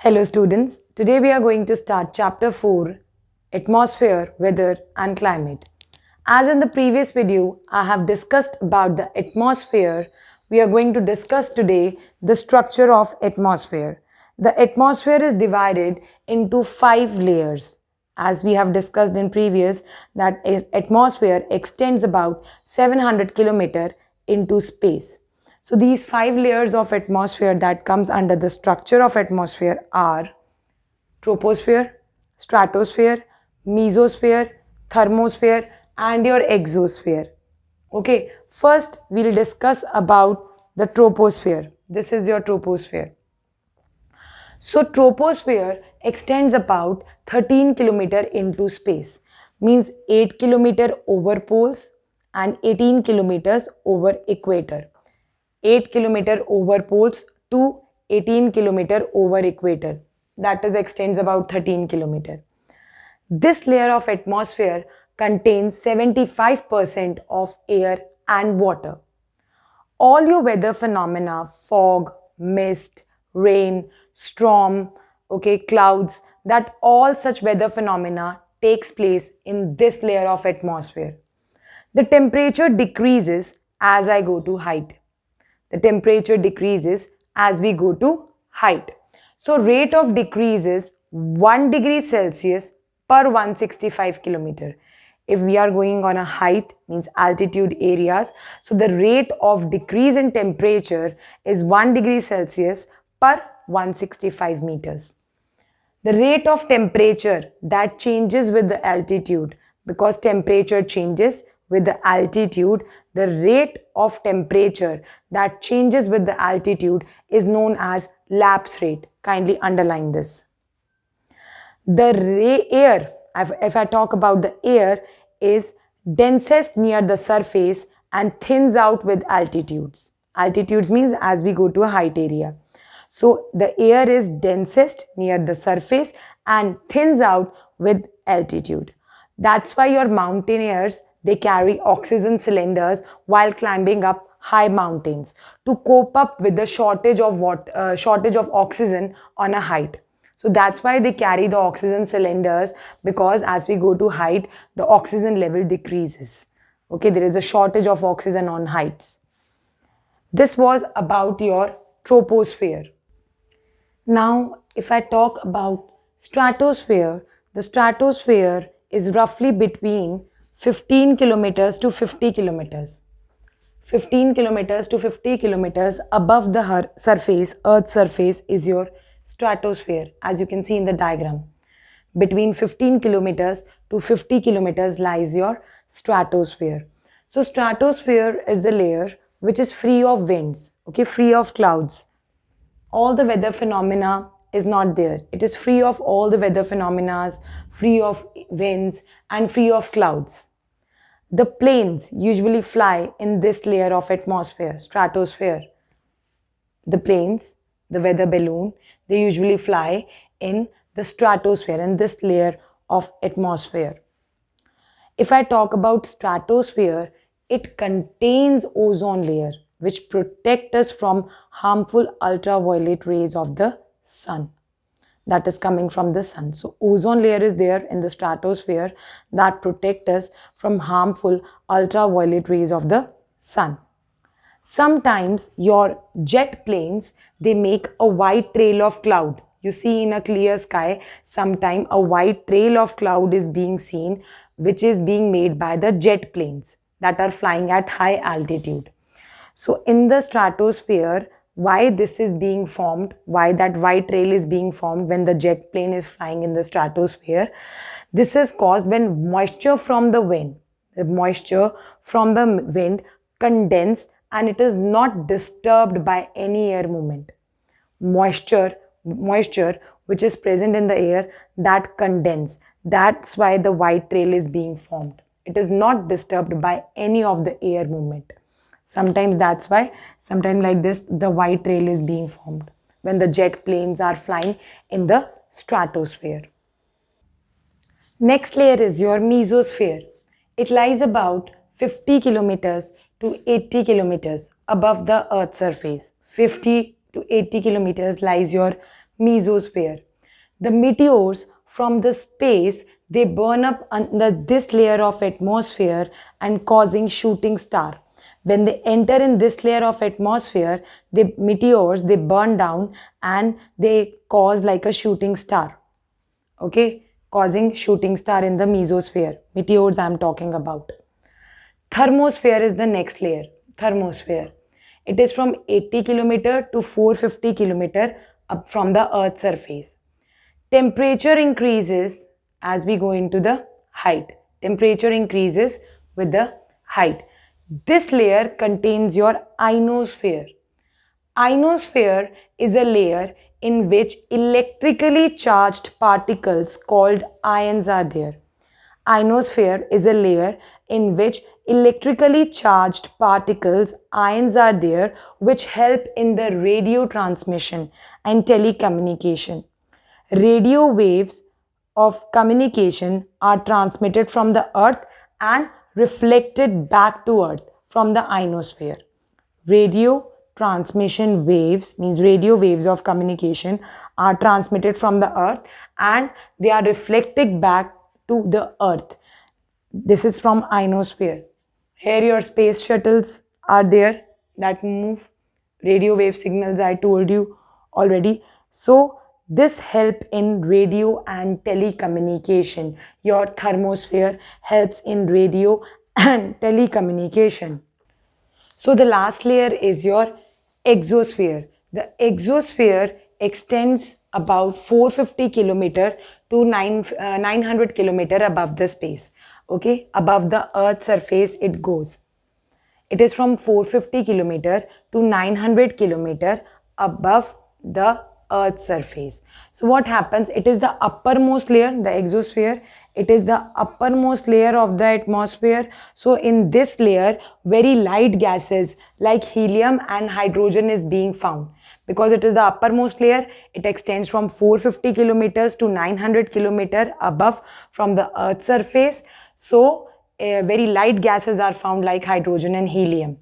Hello students, today we are going to start chapter 4, Atmosphere, Weather and Climate. As in the previous video, I have discussed about the atmosphere. We are going to discuss today the structure of atmosphere. The atmosphere is divided into 5 layers. As we have discussed in previous, that atmosphere extends about 700 kilometer into space. So these 5 layers of atmosphere that comes under the structure of atmosphere are troposphere, stratosphere, mesosphere, thermosphere and your exosphere. Okay, first we'll discuss about the troposphere. This is your troposphere. So troposphere extends about 13 kilometer into space, means 8 kilometer over poles and 18 kilometers over equator. 8 kilometer over poles to 18 kilometer over equator. That is extends about 13 kilometer. This layer of atmosphere contains 75% of air and water. All your weather phenomena, fog, mist, rain, storm, okay, clouds, that all such weather phenomena takes place in this layer of atmosphere. The temperature decreases as I go to height. The temperature decreases as we go to height. So rate of decrease is 1 degree Celsius per 165 kilometer. If we are going on a height, means altitude areas, so the rate of decrease in temperature is 1 degree Celsius per 165 meters. The rate of temperature that changes with the altitude, because temperature changes with the altitude, the rate of temperature that changes with the altitude is known as lapse rate. Kindly underline this. The air, if I talk about the air, is densest near the surface and thins out with altitudes. Altitudes means as we go to a height area. So the air is densest near the surface and thins out with altitude. That's why your mountaineers, they carry oxygen cylinders while climbing up high mountains to cope up with the shortage of oxygen on a height. So that's why they carry the oxygen cylinders, because as we go to height, the oxygen level decreases. Okay, there is a shortage of oxygen on heights. This was about your troposphere. Now, if I talk about stratosphere, the stratosphere is roughly between 15 kilometers to 50 kilometers. 15 kilometers to 50 kilometers above the Earth's surface is your stratosphere, as you can see in the diagram. Between 15 kilometers to 50 kilometers lies your stratosphere. So stratosphere is the layer which is free of winds, okay, free of clouds. All the weather phenomena is not there. It is free of all the weather phenomena, free of winds and free of clouds. The planes usually fly in this layer of atmosphere, stratosphere. The planes, the weather balloon, they usually fly in the stratosphere, in this layer of atmosphere. If I talk about stratosphere, it contains ozone layer which protect us from harmful ultraviolet rays of the sun that is coming from the sun. So ozone layer is there in the stratosphere that protect us from harmful ultraviolet rays of the sun. Sometimes your jet planes, they make a white trail of cloud. You see in a clear sky, sometime a white trail of cloud is being seen, which is being made by the jet planes that are flying at high altitude. So in the stratosphere, why this is being formed, why that white trail is being formed when the jet plane is flying in the stratosphere, this is caused when moisture from the wind, condense and it is not disturbed by any air movement. Moisture which is present in the air, that condense. That's why the white trail is being formed. It is not disturbed by any of the air movement. Sometimes that's why, sometimes like this, the white trail is being formed when the jet planes are flying in the stratosphere. Next layer is your mesosphere. It lies about 50 kilometers to 80 kilometers above the Earth's surface. 50 to 80 kilometers lies your mesosphere. The meteors from the space, they burn up under this layer of atmosphere and causing shooting star. When they enter in this layer of atmosphere, the meteors, they burn down and they cause like a shooting star. Okay, causing shooting star in the mesosphere. Meteors I'm talking about. Thermosphere is the next layer. Thermosphere. It is from 80 kilometer to 450 kilometer up from the Earth's surface. Temperature increases as we go into the height. Temperature increases with the height. This layer contains your ionosphere. Ionosphere is a layer in which electrically charged particles called ions are there. Ionosphere is a layer in which electrically charged particles, ions are there, which help in the radio transmission and telecommunication. Radio waves of communication are transmitted from the earth and reflected back to earth from the ionosphere. Radio transmission waves, means radio waves of communication, are transmitted from the earth and they are reflected back to the earth. This is from ionosphere. Here your space shuttles are there that move. Radio wave signals I told you already. So this help in radio and telecommunication. Your thermosphere helps in radio and telecommunication. So the last layer is your exosphere. The exosphere extends about 450 kilometer to 900 kilometer above the space. Okay, above the earth's surface it goes. It is from 450 kilometer to 900 kilometer above the earth's surface. So what happens, it is the uppermost layer, the exosphere, it is the uppermost layer of the atmosphere. So in this layer very light gases like helium and hydrogen is being found. Because it is the uppermost layer, it extends from 450 kilometers to 900 kilometer above from the earth's surface. So very light gases are found like hydrogen and helium.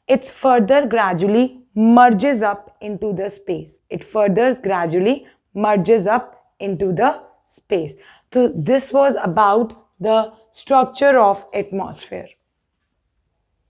It further gradually merges up into the space. It further gradually merges up into the space. So this was about the structure of atmosphere.